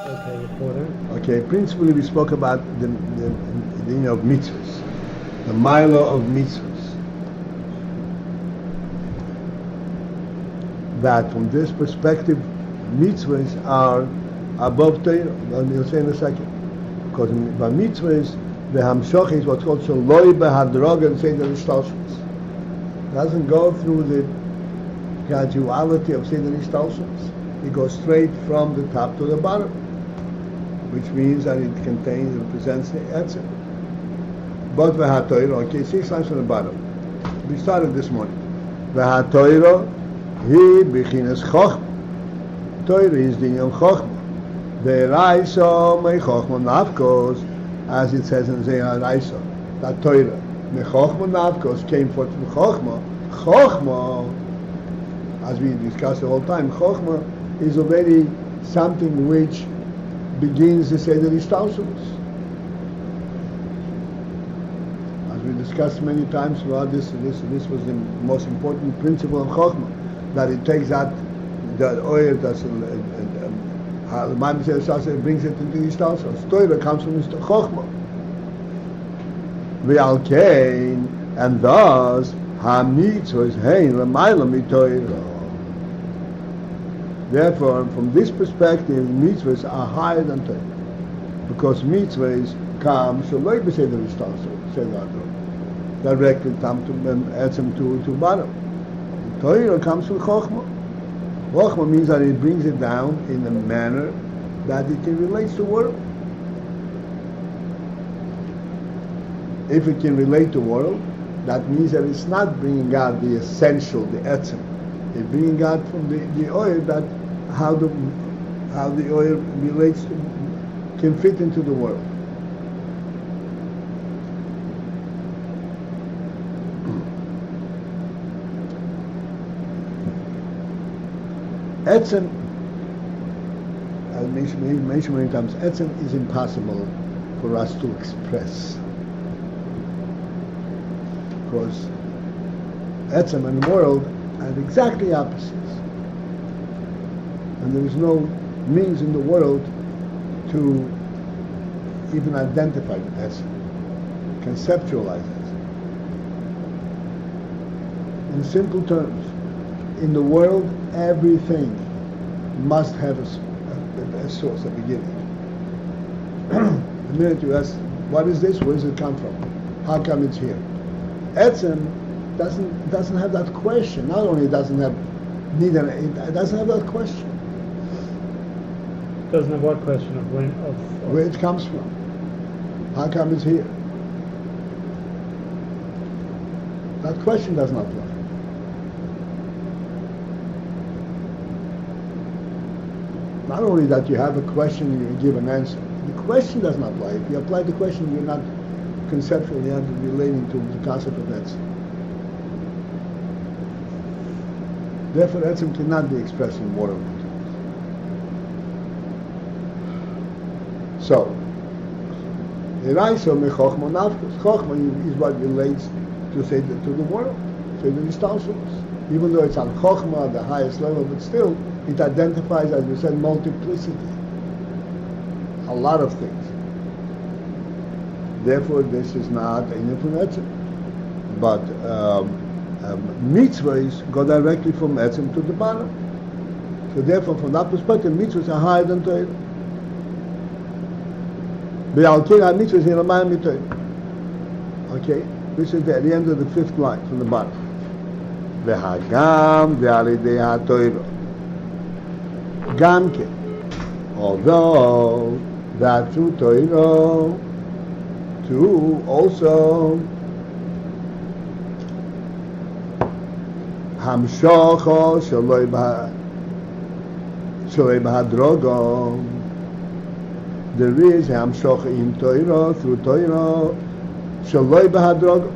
Okay, reporter. Okay, principally we spoke about the of mitzvahs, the milo of mitzvahs. That from this perspective, mitzvahs are above Torah. I'll say in a second. Because by mitzvahs, the hamshoch is what's called shaloi behadrog and seder ishtalshus. Doesn't go through the graduality of seder ishtalshus. It goes straight from the top to the bottom, which means that it contains and represents the etzem. But v'hatoiro, okay, 6 lines from the bottom. We started this morning. V'hatoiro hi b'chinas chochma. Torah is the yom chochma. Ve'raiso mei chochma nafkos, as it says in Zeh HaRaiso. That Torah, me chochma nafkos, came forth from chochma. Chochma, as we discussed the whole time, chochma is already something which begins the Seder Ishtalshus. As we discussed many times throughout this was the most important principle of chochma, that it takes that oil that's it brings it into the Ishtalshus. Torah comes from chochma. Ve'al kein, and thus ha-mitzvos hein l'mayla mi-Torah. Therefore, from this perspective, mitzvahs are higher than Torah, because mitzvahs come shaloi b'seder ishtalshus, directly come to etzem to bottom. Torah comes from chochma. Chochma means that it brings it down in a manner that it can relate to the world. If it can relate to the world, that means that it's not bringing out the essential, the etzem. It's bringing out from the oil that how the oil relates to, can fit into the world. Etzem, I mentioned many times, etzem is impossible for us to express, because etzem and world are exactly opposites. And there is no means in the world to even identify with etzem, conceptualize it. In simple terms, in the world, everything must have a source, a beginning. The minute you ask, what is this? Where does it come from? How come it's here? Etzem doesn't have that question. Not only doesn't have it doesn't have that question. Doesn't have what question of when where it comes from? How come it's here? That question does not apply. Not only that you have a question and you give an answer, the question does not apply. If you apply the question, you're not conceptually, you're not relating to the concept of etzem. Therefore, etzem cannot be expressed in world terms. So, chochma is what relates to say to the world, to the ishtalshus. Even though it's on chochma, the highest level, but still it identifies, as we said, multiplicity, a lot of things. Therefore, this is not a from etzem, but mitzvahs go directly from etzem to the bottom. So therefore, from that perspective, mitzvahs are higher than Torah. Okay, this is the end of the 5th line from the bottom. Gamke, although that through Torah, too also Hamshocho shaloi bahadrogo. There is Hamshocho in Torah, through Torah, shaloi bahadrogo.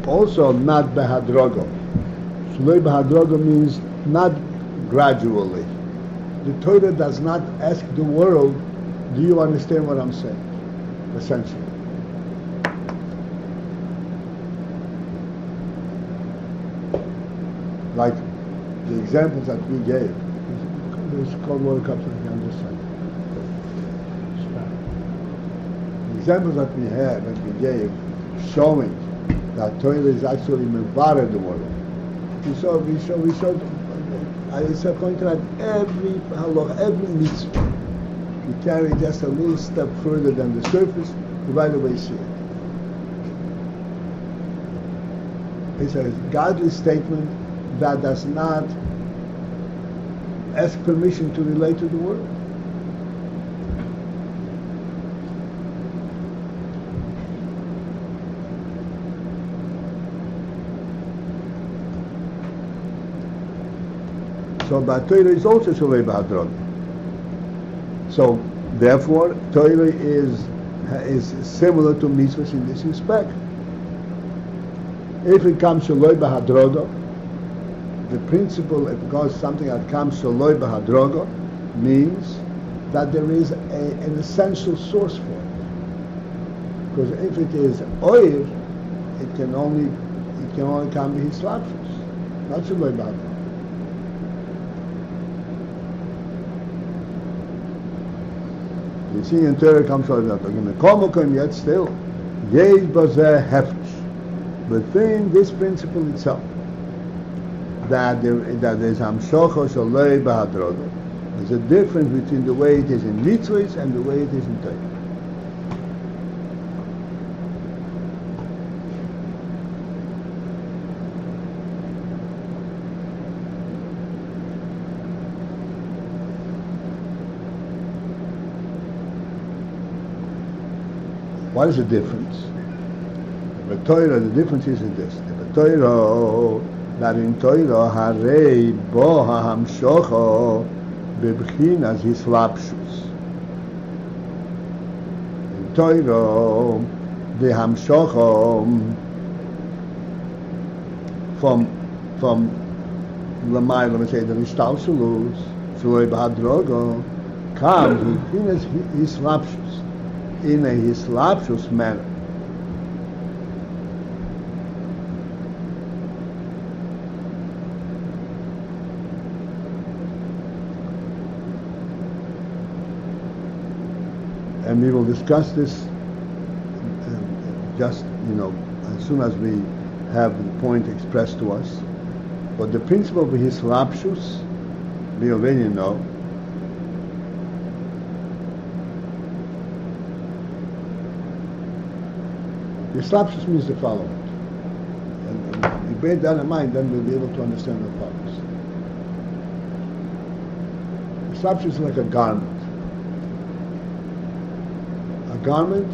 Also not bahadrogo. Shaloi bahadrogo means not gradually. The Torah does not ask the world, do you understand what I'm saying? Essentially. Like the examples that we gave, there's cold water cups on this side. The examples that we had, that we gave, showing that Torah is actually mevared the world. We saw. I said, pointed out every halach, every mitzvah. We carry just a little step further than the surface, you right away see it. It's a godly statement that does not ask permission to relate to the world. So, but Torah is also Sholei B'Hadron. So, therefore, Torah is similar to mitzvahs in this respect. If it comes Sholei B'Hadrogo, the principle, because something that comes Sholei B'Hadrogo, means that there is an essential source for it. Because if it is oil, it can only come in hislapshus, not Sholei B'Hadrogo. You see, in Torah comes Sholei B'Hadrogo. In the Komokim yet still, Yesh Bazeh Hefesh. Within this principle itself, that there is Hamshocha Sholei B'Hadrogo. There's a difference between the way it is in mitzvahs and the way it is in Torah. What is the difference? The Torah, the difference is in this. The Torah, that in Torah, Harei Bo HaHamshocha Bebchinas Hislapshus. In Torah, the Hamshocha from Lamai, let me say, the Nishtalshalus, Sholei B'Hadrogo, comes Bebchinas Hislapshus, in a Hislapshus manner. And we will discuss this just, as soon as we have the point expressed to us. But the principle of hislapshus, we already know. Hislapshus means the following. And if we bear that in mind, then we'll be able to understand what follows. Hislapshus is like a garment. Garment,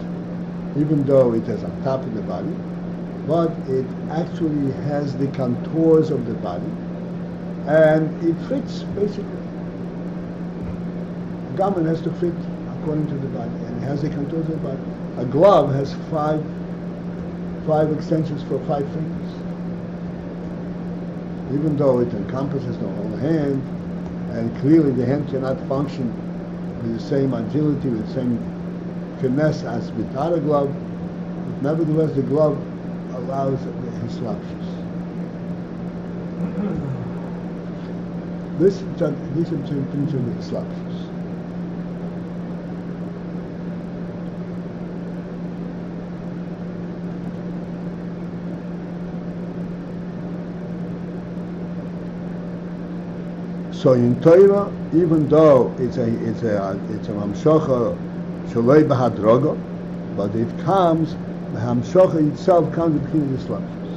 even though it is on top of the body, but it actually has the contours of the body, and it fits basically. A garment has to fit according to the body, and it has the contours of the body. A glove has five extensions for 5 fingers. Even though it encompasses the whole hand, and clearly the hand cannot function with the same agility, with the same finesse as without a glove, but nevertheless the glove allows his slapshus. This is the principle of slapshus. So in Torah, even though it's a mamshocha Sholei B'Hadrogo, but it comes, the Hamshocha itself comes between the slapshus.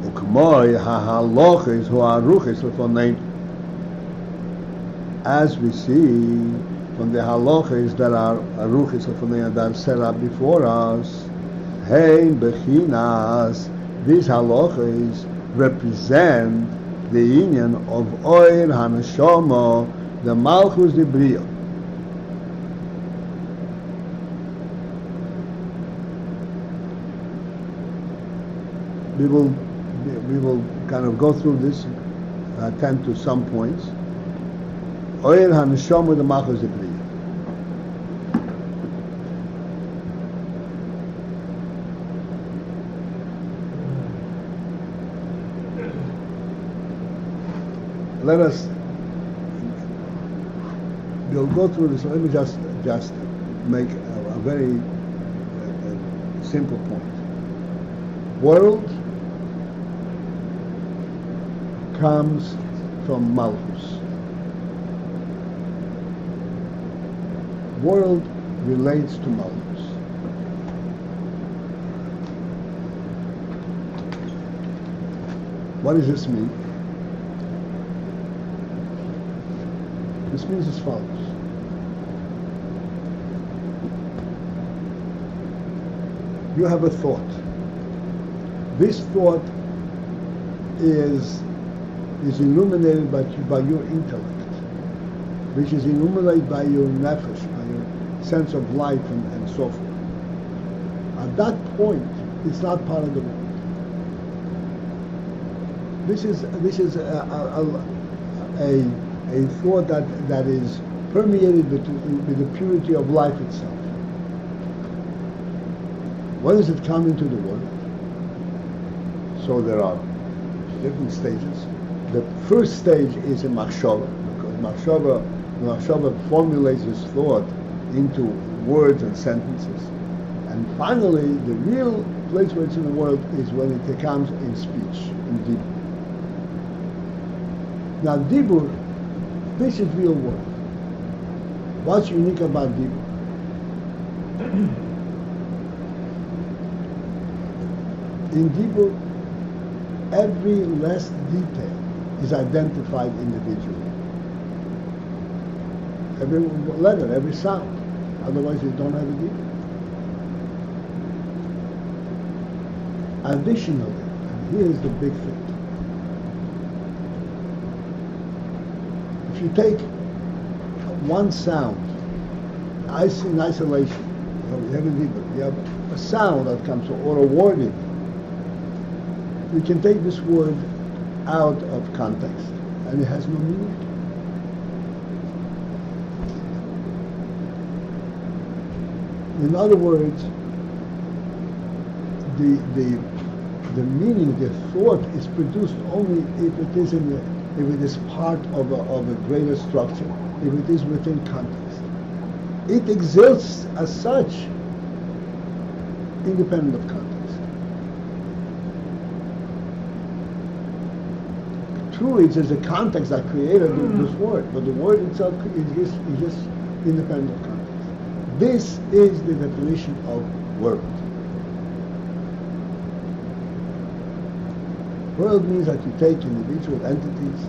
Ukmoi ha'halochis hu'aruchis l'fonein. As we see from the halochis that are aruchis l'fonein, that are set up before us, hein bechinas, these halochis represent the union of Oir HaNeshama, the Malchus de Bria. We will kind of go through this, attend to some points. Oir HaNeshama, the Malchus de Bria. let us, we'll go through this. Let me just make a very simple point. World comes from Malchus. World relates to Malchus. What does this mean? This means as follows. You have a thought. This thought is illuminated by your intellect, which is illuminated by your nefesh, by your sense of life and so forth. At that point, it's not part of the world. This is a thought that is permeated with the purity of life itself. When does it come into the world? So there are different stages. The first stage is a machshava, because machshava formulates his thought into words and sentences. And finally, the real place where it's in the world is when it comes in speech, in dibur. Now, dibur, this is real world. What's unique about dibur? In dibur, every less detail is identified individually. Every letter, every sound. Otherwise, you don't have a dibur. Additionally, and here's the big thing. If you take one sound, in isolation, you have a dibur, you have a sound that comes, or a wording, we can take this word out of context, and it has no meaning. In other words, the meaning, the thought is produced only if it is part of a greater structure, if it is within context. It exists as such, independent of context. Truly, it's a context that created this word, but the word itself is just independent of context. This is the definition of world. World means that you take individual entities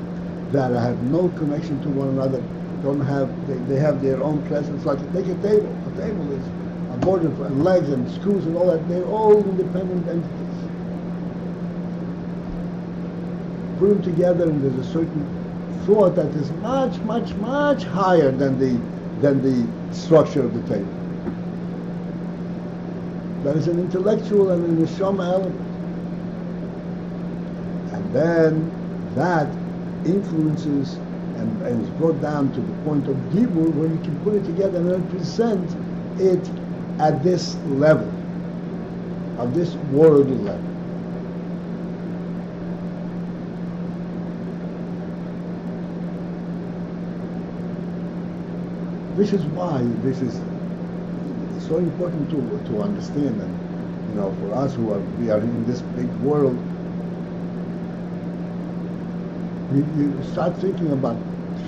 that have no connection to one another, they have their own presence. Like take a table. A table is a board and legs and screws and all that. They're all independent entities. Put them together, and there's a certain thought that is much, much, much higher than the structure of the table. That is an intellectual and an neshama element. And then that influences and is brought down to the point of dibur, where you can put it together and represent it at this level, of this worldly level. This is why this is so important to understand, and for us we are in this big world. You start thinking about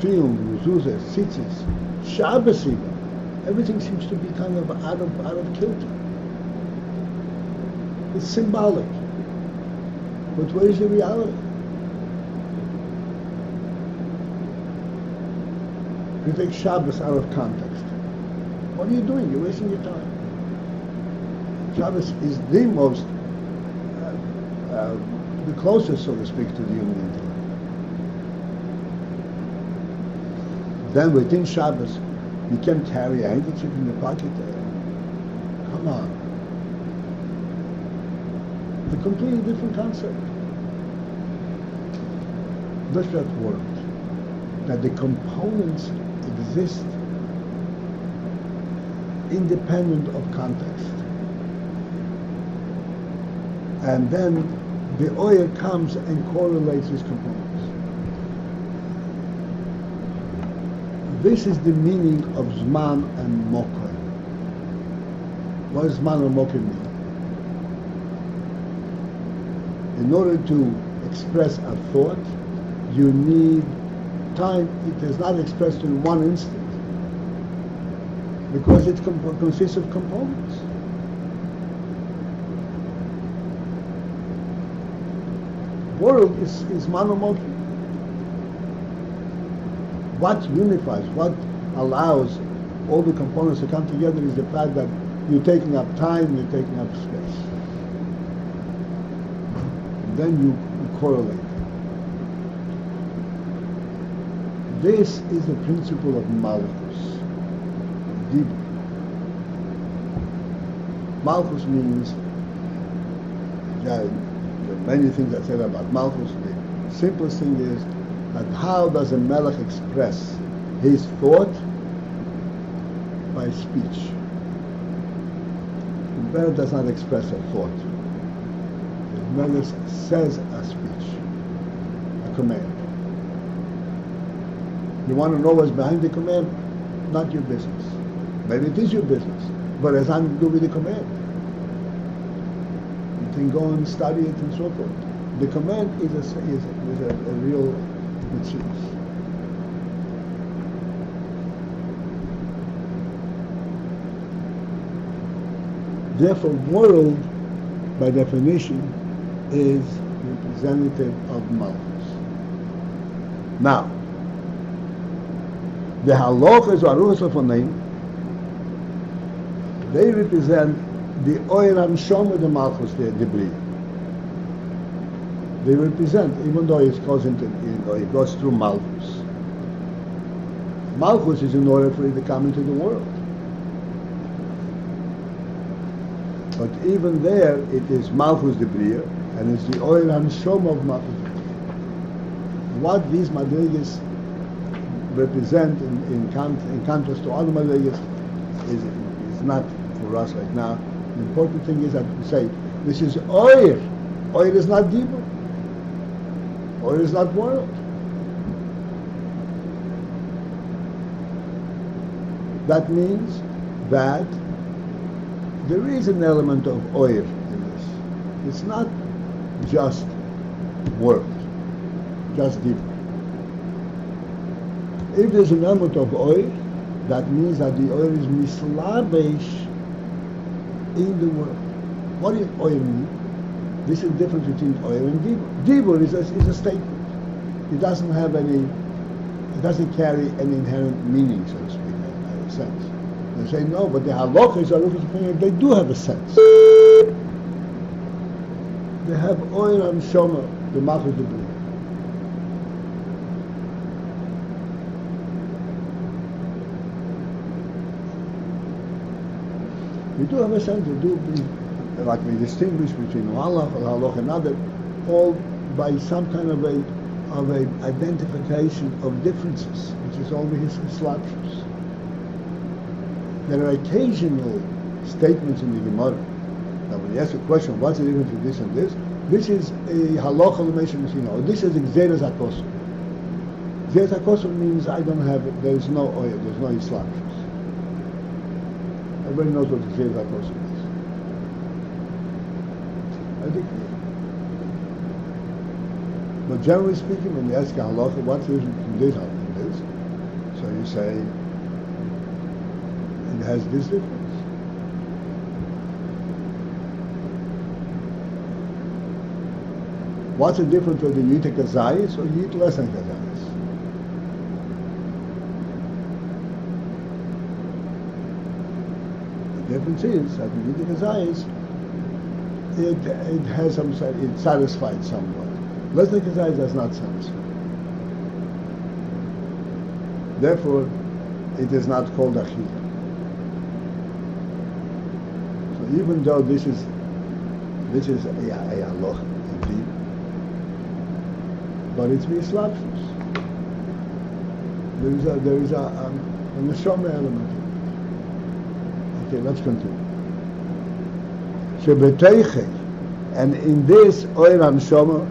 film, mezuzah, tzitzis, Shabbos even. Everything seems to be kind of out of kilter. It's symbolic, but where is the reality? You take Shabbos out of context. What are you doing? You're wasting your time. Shabbos is the most, the closest, so to speak, to the human intellect. Then within Shabbos, you can carry a handkerchief in your pocket. Come on. It's a completely different concept. That's that word. That the components exist independent of context. And then the oil comes and correlates these components. This is the meaning of Zman and Mokim. What does Zman and Mokim mean? In order to express a thought, you need time. It is not expressed in one instant because it consists of components. World is monomoki. What unifies, what allows all the components to come together is the fact that you're taking up time, you're taking up space. And then you correlate. This is the principle of Malchus. Deep. Malchus means, there are many things I said about Malchus. The simplest thing is that how does a melech express his thought? By speech. The melech does not express a thought. The melech says a speech, a command. You want to know what's behind the command? Not your business. Maybe it is your business, but it has nothing to do with the command. You can go and study it and so forth. The command is a real mitzvah. Therefore, world, by definition, is representative of Malchus. Now, the halachas or aruchas lefonim, they represent the oir hamshoma de Malchus, the Bria. They represent, even though it goes through Malchus. Malchus is in order for it to come into the world. But even there, it is Malchus de Bria, and it's the oil and shom of Malchus. What these madrigas represent in contrast to other madrigas is not for us right now. The important thing is that we say, this is oil. Oil is not deeper. Oil is not world. That means that there is an element of oil in this. It's not just world, just deeper. If there's an element of oil, that means that the oil is mislabesh in the world. What does oil mean? This is the difference between oil and dibur. Dibur is a statement. It doesn't carry any inherent meaning, so to speak, in a sense. They say no, but the halachas are they do have a sense. They have oil and shoma, the Malchus de Bria. We do have a sense. Like we distinguish between halach and halach and other, all by some kind of a identification of differences, which is all the slapshus. There are occasional statements in the Gemara. Now, when you ask a question, what's the difference between this and this? This is a halacha l'meishim or this is exeres hakosu. Exeres hakosu means I don't have it. There is no oil. There's no slapshus. Everybody knows what exeres hakosu is. I think. But generally speaking, when you ask a halacha, what's the difference between this and this? So you say, it has this difference. What's the difference whether you eat a kazayis or you eat less than kazayis? The difference is that when you eat a kazayis, it has some, it satisfied somewhat. Less than kazayis does not satisfy. Therefore, it is not called achila. Even though this is a halacha indeed, but it's mislapshus. There is a neshama element. Okay, let's continue. Shebeteiche, and in this oil neshama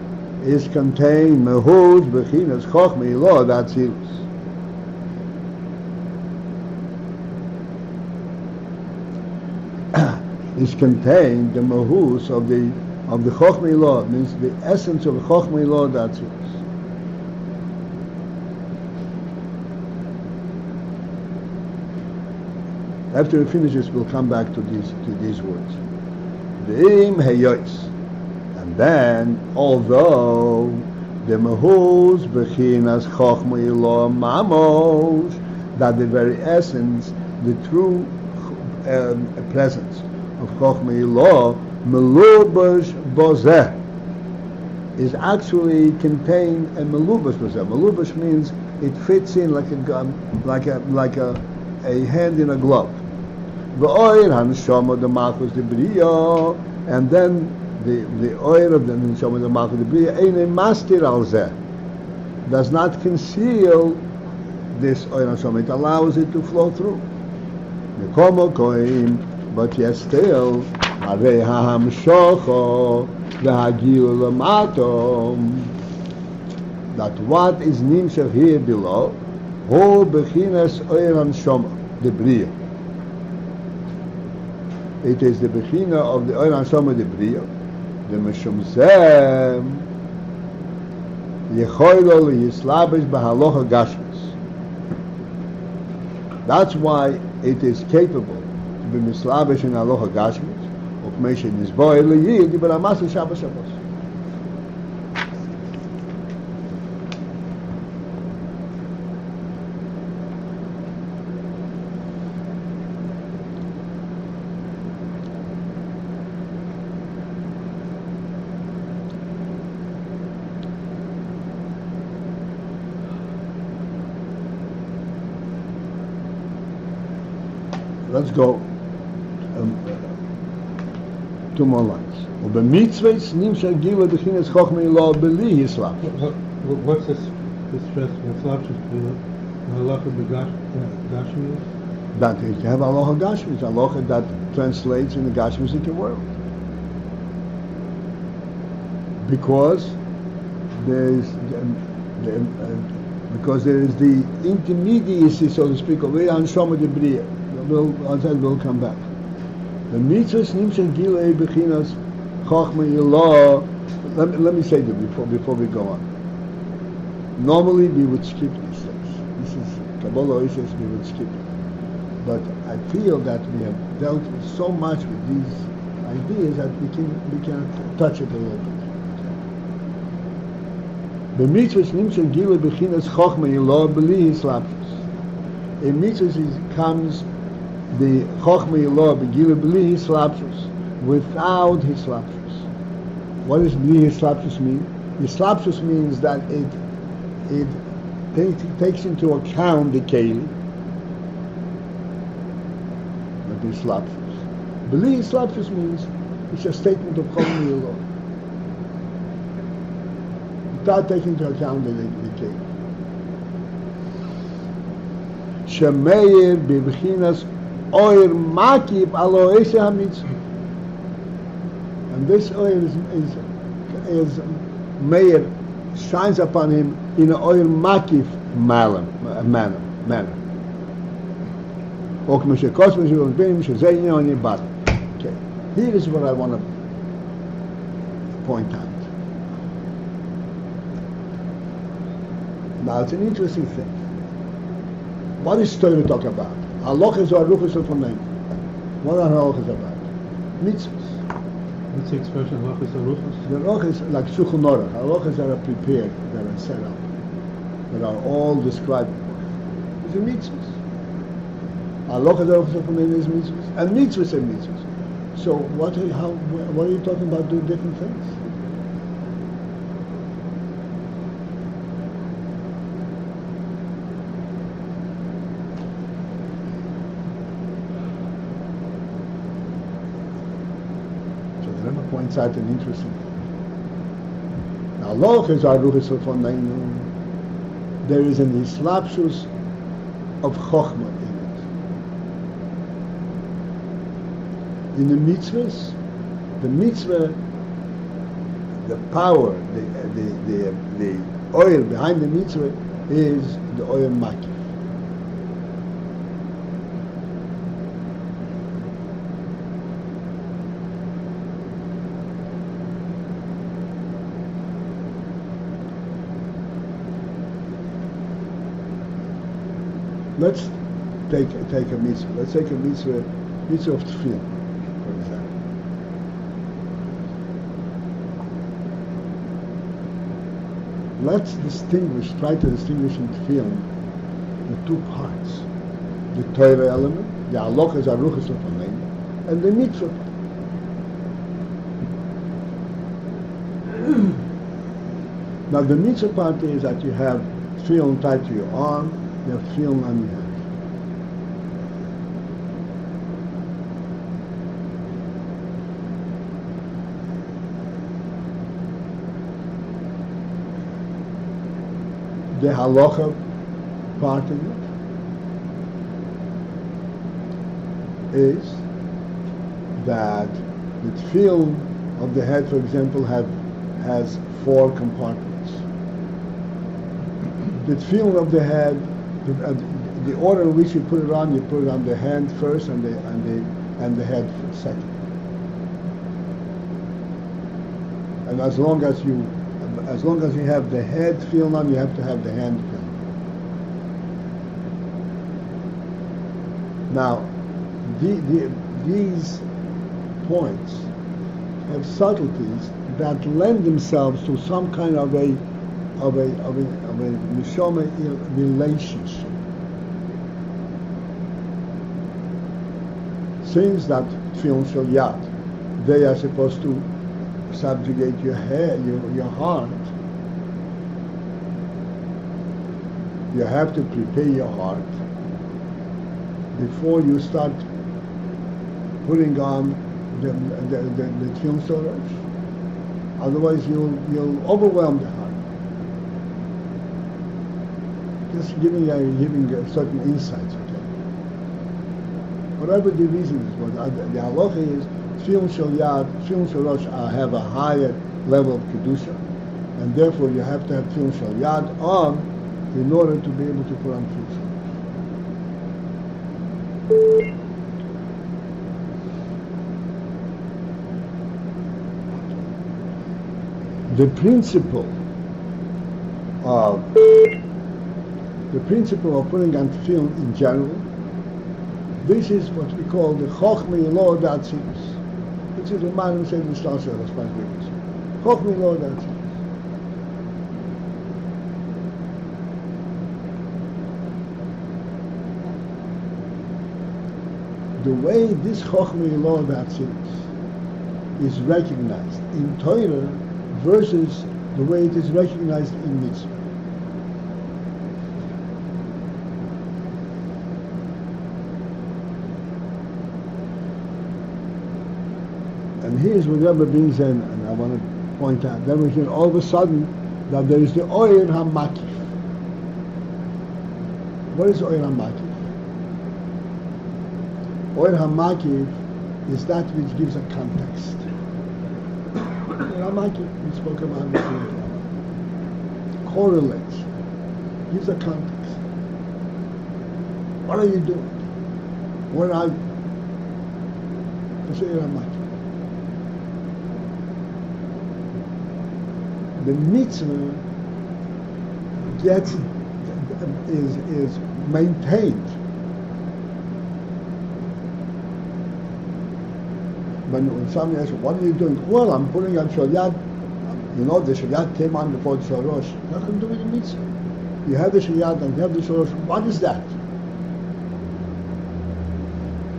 is contained mehuz bechinas chochma ilah v'atzilus. is contained the mahus of the Chochmei law, means the essence of Chochmei law, that's it. After we finish this, we'll come back to these words. V'im heyois. And then, although the mahus bechinas chochmei lo mamos, that the very essence, the true presence of chochmei lo, melubash bozeh, is actually contained in melubash bozeh. Melubash means it fits in like a hand in a glove. V'oir hanshama the malchus de bria, and then the oil of the neshama the malchus de bria eine mastir al zeh, does not conceal this oil neshama. It allows it to flow through. Mekomo koim, but yet still harei hahamshocho v'hagil lamatom, that what is nimshach here below, hu bechinas oil neshama the bria. It is the bechina of the Oil Hanshama de Bria, the Meshum Zeh Yechoylo Yislabish Bahalocha Gashmis. That's why it is capable to be mislabish in Halocha Gashmis, or Kmeshin Yisboy Liyid Yibaramas Shabbos Shabbos. Let's go two more lines. What's this stress? Halacha b'gashmius? That is, you have halacha gashmis, halacha that translates in the gashmisic world. Because there is the intermediacy, so to speak, of Hanshama de Bria. We'll come back. The mitzvahs nimshal gilei bechinas chochmei ilah. Let me say that before we go on. Normally we would skip these things. This is Kabbalah says we would skip it. But I feel that we have dealt so much with these ideas that we can touch it a little bit. The mitzvahs nimshal gilei bechinas chochmei ilah b'li hislapshus. In mitzvahs comes the Chochmei Eloah Begila B'li Hislapshus, without Hislapshus. What does B'li Hislapshus mean? Hislapshus means that it takes into account the Keli, but Hislapshus. B'li Hislapshus means it's a statement of Chochmei Eloah, without taking into account the Keli. Shemeir B'Bchinas Oir makib alo eshe hamitzvah, and this oil is meir, shines upon him in an oil makif manner. Okay, here is what I want to point out. Now it's an interesting thing. What is Torah talk about? Halachas or aruchas of Hamein. What are halachas about? Mitzvahs. What's the expression, halachas aruchas? The halachas, like Shulchan Aruch, halachas that are prepared, that are set up, that are all described. These are mitzvahs. Halachas or aruchas of Hamein is mitzvahs, and mitzvahs are mitzvahs. So what are you talking about doing different things? Points out an interesting thing. Now, halachas are ruchas of Hameinu. There is an hislapshus of chokhmah in it. In the mitzvahs, the mitzvah, the power, the oil behind the mitzvah is the oil makif. let's take a mitzvah. Let's take a mitzvah of tefillin, for example. Let's try to distinguish in tefillin the two parts: the Torah element, the halachas aruchas of Ayin, and the mitzvah part. Now the mitzvah part is that you have tefillin tied to your arm, you have tefillin on your hand. The halacha part of it is that the tefillin of the head, for example, has 4 compartments. The tefillin of the head, the order in which you put it on the hand first and the head second. And as long as you have the head tefillin on, you have to have the hand tefillin. Now, these points have subtleties that lend themselves to some kind of a neshama relationship. Things that tefillin shel yad, they are supposed to subjugate your head, your heart. You have to prepare your heart before you start putting on the tefillin shel rosh. Otherwise, you'll overwhelm the heart. Just giving certain insights. Okay. Whatever the reason is, but the halacha is tefillin shel yad, tefillin shel rosh have a higher level of kedusha, and therefore you have to have tefillin shel yad on in order to be able to put on tefillin shel rosh. The principle of putting on tefillin in general, this is what we call the chokhmah yelo datzilus, which is the man who said the Shlosh responsibilities. Chokhmah yelo datzilus. The way this chokhmah yelo datzilus is recognized in Torah versus the way it is recognized in mitzvah. And here's what Rebbe brings in, and I want to point out, then we hear all of a sudden that there is the Oyer HaMakif. What is Oyer HaMakif? Oyer HaMakif is that which gives a context. Oyer HaMakif, we spoke about before. Correlates, gives a context. What are you doing? Where are you? That's Oyer HaMakif. The mitzvah is maintained. When somebody asks, what are you doing? Well, I'm putting on shel yad. You know, the shel yad came on before the shel rosh. Nothing to do with the mitzvah. You have the shel yad and you have the shel rosh. What is that?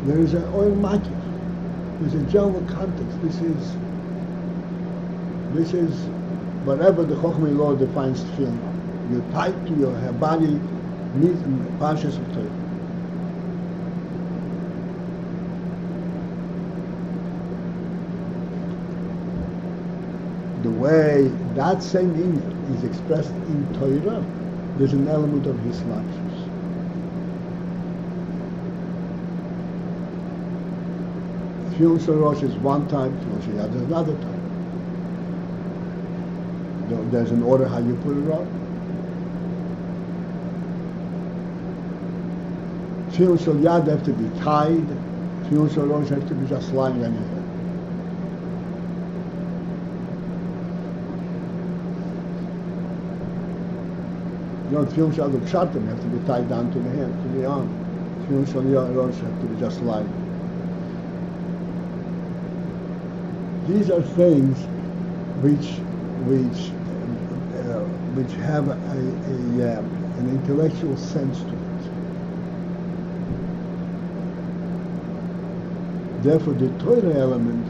There is an oil makif. There's a general context. This is whatever the Chokhmah law defines tefillin. You tie to your body parshas of Torah. The way that same inyan is expressed in Torah, there's an element of hislachshus. Tefillin shel rosh is one type, tefillin shel yad is another type. There's an order how you put it on. Tefillin shel yad have to be tied. Tefillin shel rosh have to be just lying on your head. You know, tefillin shall look pshatim, have to be tied down to the hand, to the arm. Tefillin shall rosh have to be just lying. These are things which have an intellectual sense to it. Therefore, the Torah element,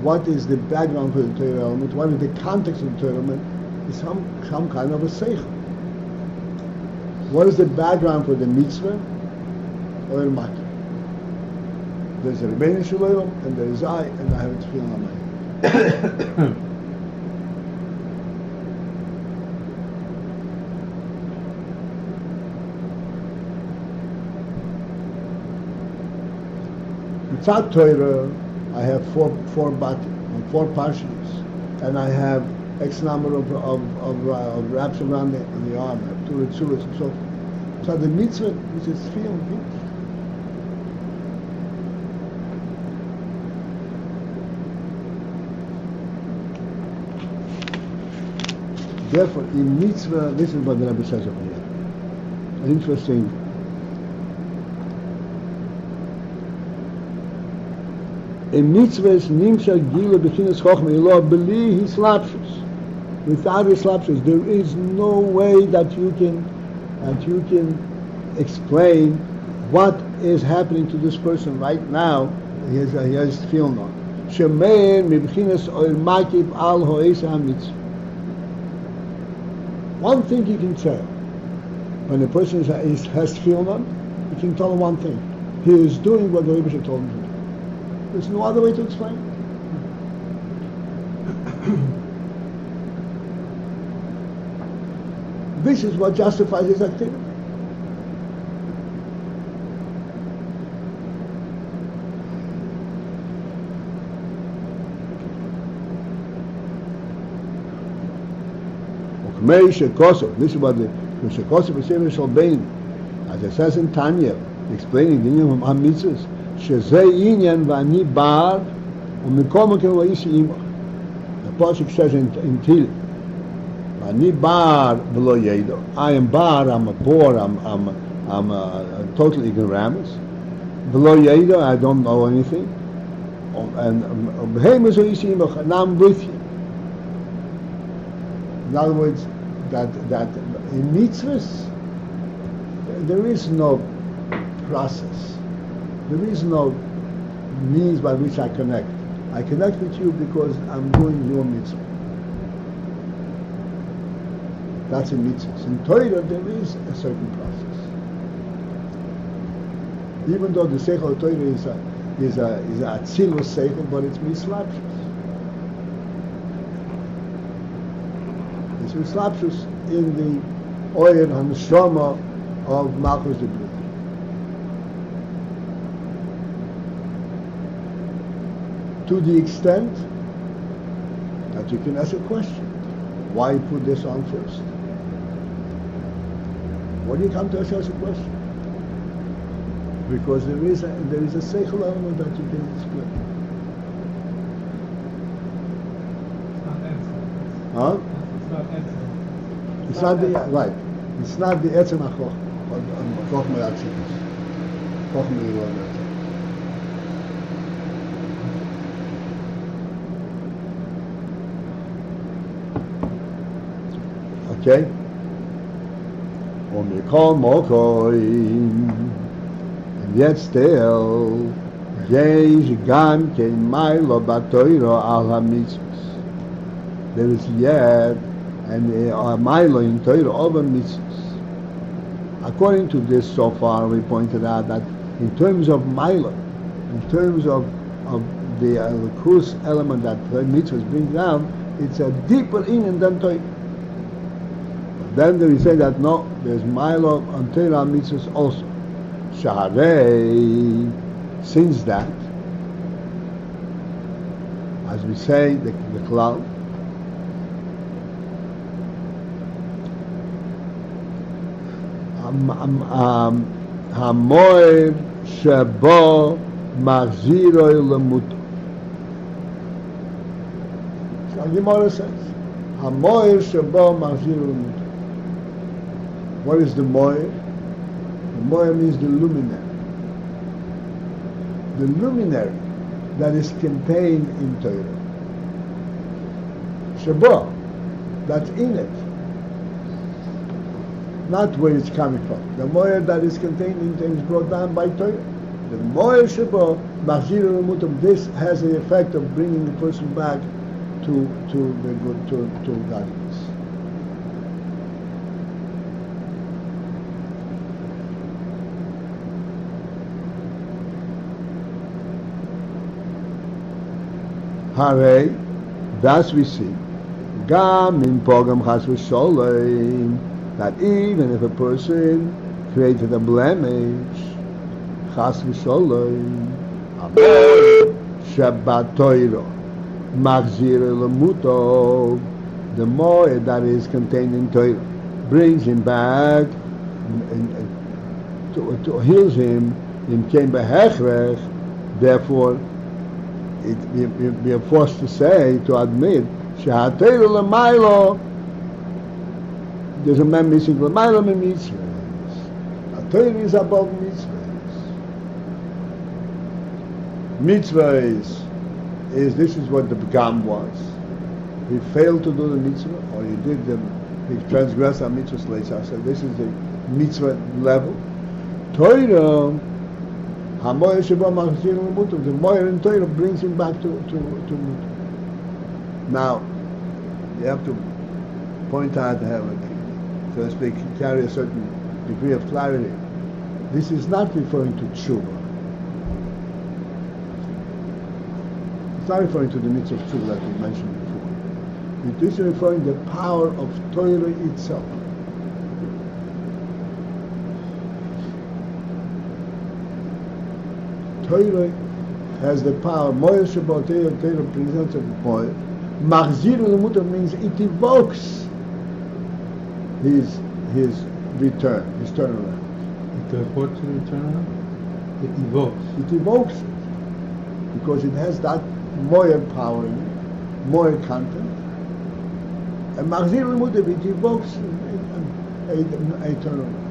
what is the background for the Torah element, what is the context of the Torah element, is some kind of a seichel. What is the background for the mitzvah? Or maki. There's a Rebbeinu Shalom, and there is I, and I have a tefillin on my head. Mitzvah Torah, I have four parshas, and I have X number of wraps around the arm, I have 2 ritzuas and so forth. So the mitzvah is a tefillin. Therefore, in mitzvah, this is what the Rebbe says over here. Interesting. In mitzvahs, nimshar gila b'chinas chochmah ilah b'li hislapshus. Without hislapshus, there is no way that you can explain what is happening to this person right now. He has tefillin on. Shemein mibchinas oil makib al ho'esa mitzvah. One thing you can tell, when a person has tefillin on, you can tell him one thing. He is doing what the Rebbe told him to do. There's no other way to explain it. This is what justifies his activity. This is what the Shekosov is saying in Shalbein, as it says in Tanya, explaining the Inyan of HaMitzvahs, Shezei Inyan v'ani bar u'mikom hakem v'yisi imach. The Pasuk says in Tehillim, v'ani bar v'lo yedo. I am bar, I'm a boor, I'm a total ignoramus. V'lo yedo, I don't know anything. And v'heim v'yisi imach, and I'm with you. In other words, that in mitzvahs there is no process, there is no means by which I connect. I connect with you because I'm doing your mitzvah. That's in mitzvahs. In Torah there is a certain process. Even though the seichel of Torah is a atzilus seichel, but it's mislapshus. It's mislapshus in the oil haneshama of Malchus the Brit. To the extent that you can ask a question, why put this on first? When you come to ask a question, because there is a seichel element that you can explain. Huh? It's not the right. It's not the etzem hachoch. Chochmah atzilus. Chochmah ilon. Okay. Umikol mokoim. And yet still, yesh gam kein mailo batoiro al hamitzvos. There is yet and Milo in Torah over mitzvahs. According to this, so far we pointed out that in terms of Milo, in terms of the Lukus element that the mitzvahs bring down, it's a deeper in than Torah. Then we say that no, there's Milo on Torah mitzvahs also. Shaharei, since that, as we say, the cloud. Hamoir shebo machziroi lemuto. So Gemara says, Hamoir shebo machziroi lemuto. What is the Moyer? The Moyer means the luminary. The luminary that is contained in Torah. Sheba, that's in it. Not where it's coming from. The Moyer that is contained in things brought down by Torah. The Moyer Sheba, Machzir Mutam, this has the effect of bringing the person back to the good, to godliness. Hare, thus we see, Gam in Pogam Chas v'Sholem, that even if a person created a blemish, Chas v'Sholem, Amor Shabbat Torah, Machzir Lemutov, the more that is contained in Torah brings him back, to heals him, in Kem Behechrech, therefore we are forced to say, to admit, Shehatayra L'maylo, there's a man missing L'maylo min mitzvahs. Torah is above mitzvahs. Mitzvahs this is what the Begam was. He failed to do the mitzvah, or he transgressed our mitzvahs later. So this is the mitzvah level. Torah, the Moyer in Torah brings him back to Mutter. Now, you have to point out, so to speak, carry a certain degree of clarity. This is not referring to tshuva. It's not referring to the mitzvah of tshuva that we mentioned before. It is referring to the power of Torah itself. Torah has the power. Moyer Shabbat Torah presents a Moyer. Machzir L'mutar means it evokes his return, his turnaround. It what to return around? It evokes. It evokes it because it has that Moyer power in it, Moyer content. And Machzir L'mutar, it evokes a turnaround.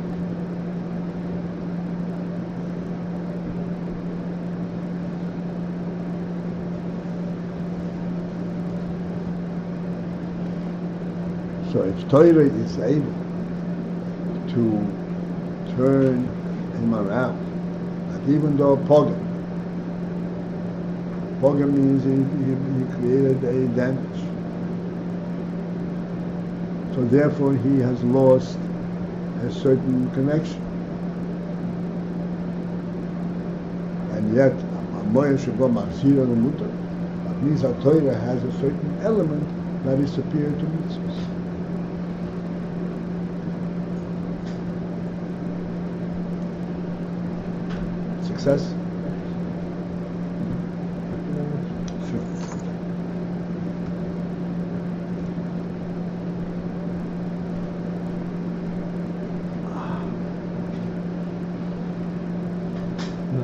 So if Torah is able to turn him around, that even though Pogam means he created a damage. So therefore he has lost a certain connection. And yet, Moyer Sheba Machzir L'mutar, that means that Torah has a certain element that is superior to mitzvahs. Success? Sure. No,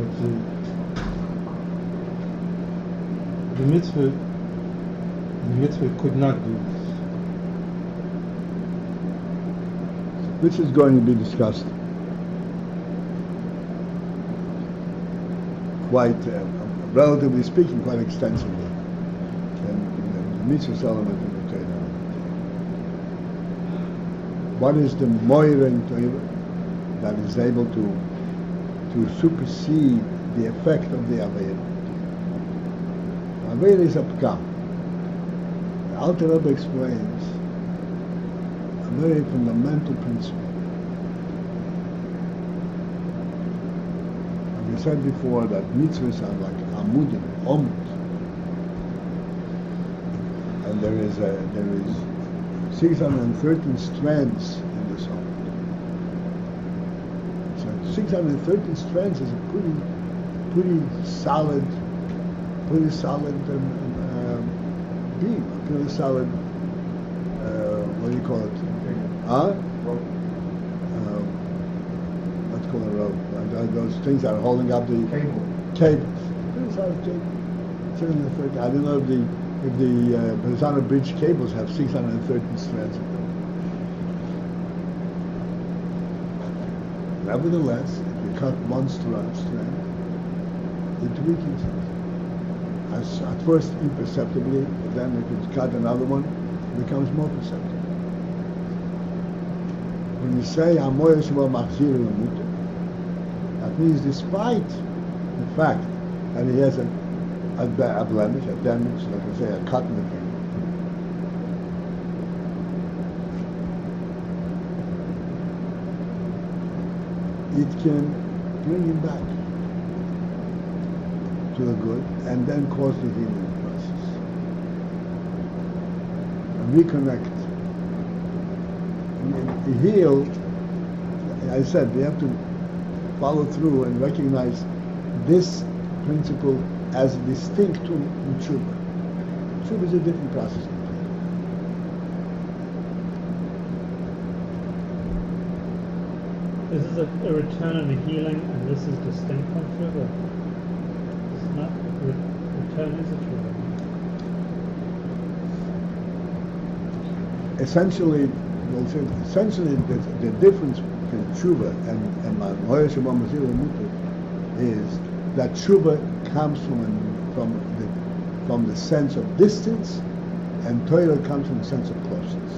the mitzvah could not do this. This is going to be discussed quite, relatively speaking, quite extensively, and the mitzvah element in the Torah. What is the moira in Torah that is able to supersede the effect of the Avera? Avera is a pkam. The Alter Rebbe explains a very fundamental principle. We said before that mitzvahs are like amudim, omud, and there is 613 strands in this omud. So 613 strands is a pretty solid beam, a pretty solid. What do you call it? Let's call it a rope. Those things that are holding up the cables. Pretty solid cable. 613. I don't know if the horizontal bridge cables have 613 strands of them. Nevertheless, if you cut one strand, it weakens it. As at first imperceptibly, but then if you cut another one, it becomes more perceptible. When you say Amoya Shema Machzir Lamuter, that means despite the fact that he has a blemish, a damage, like I say, a cut in the finger, it can bring him back to the good and then cause the healing process. And reconnect. Heal, I said, we have to follow through and recognize this principle as distinct to tshuva. Tshuva is a different process. This is a return and a healing, and this is distinct from tshuva. It's not return is a tshuva. Essentially, the difference between tshuva and Ma'hoya Shema Machzir Lamuter is that tshuva comes from the sense of distance, and Torah comes from the sense of closeness.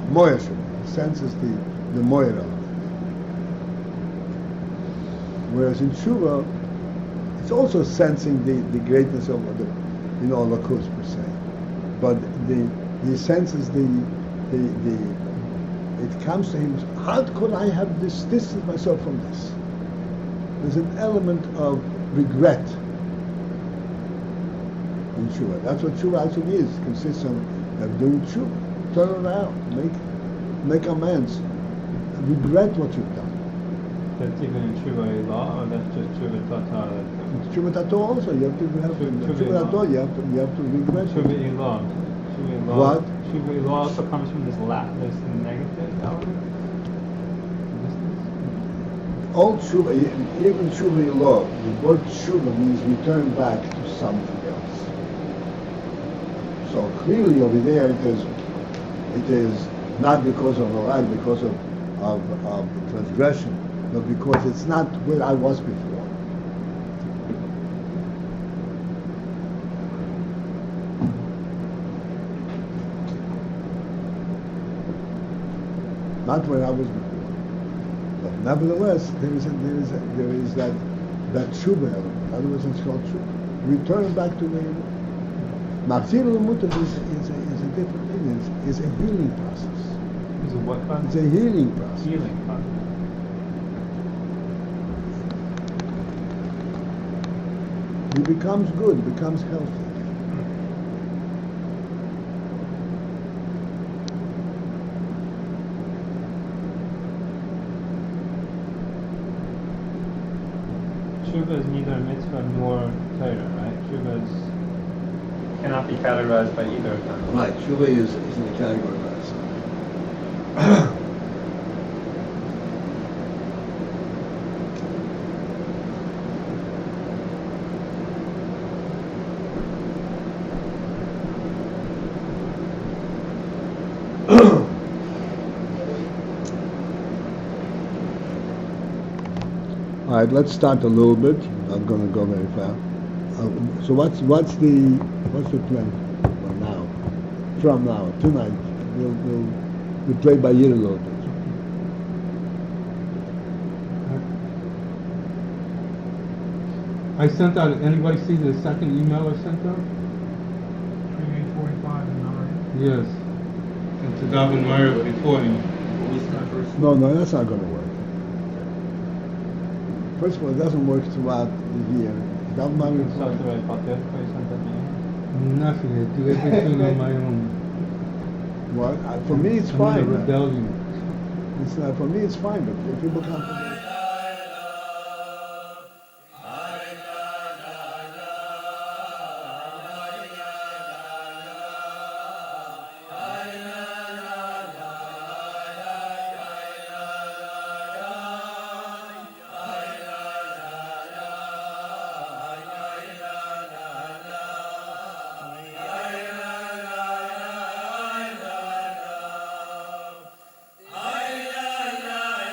Moya Shema, the sense is the moya element. Whereas in tshuva, it's also sensing the greatness of the Lakus per se, but the sense is it comes to him. How could I have distanced myself from this? There's an element of regret in tshuva. That's what tshuva actually is. It consists of doing tshuva, turn around, make amends, regret what you've done. That's even in tshuva law, or that's just tshuva tata? It's tshuva tato also. You have to regret. Tshuva law. What? Tshuva law also comes from this negative element. All tshuva, even tshuva law, the word tshuva means return back to something else. So clearly over there it is not because of a act, because of transgression, but because it's not where I was before. Not where I was before. But nevertheless, there is that tshuva element. Otherwise, it's called tshuva. Return back to where you were. Machzir Lamuter is a different thing. It's a healing process. Is it what process? It's a healing process. Healing process. He becomes good. He becomes healthy. Tshuva is neither a mitzvah nor Torah, right? Tshuva cannot be categorized by either of them. Right. Tshuva is in the category of that. All right, let's start a little bit. I'm going to go very fast. So what's the plan for now? From now, tonight, we'll play by ear a little bit. I sent out. Anybody see the second email I sent out? 3:45 and 9. Yes. And to Davin Meyer before him. No, that's not going to work. First of all, it doesn't work throughout the year. Paltiel, Nothing. I do everything on my own. What? For me, it's I'm fine. in a rebellion. It's not, for me, it's fine, but if people come.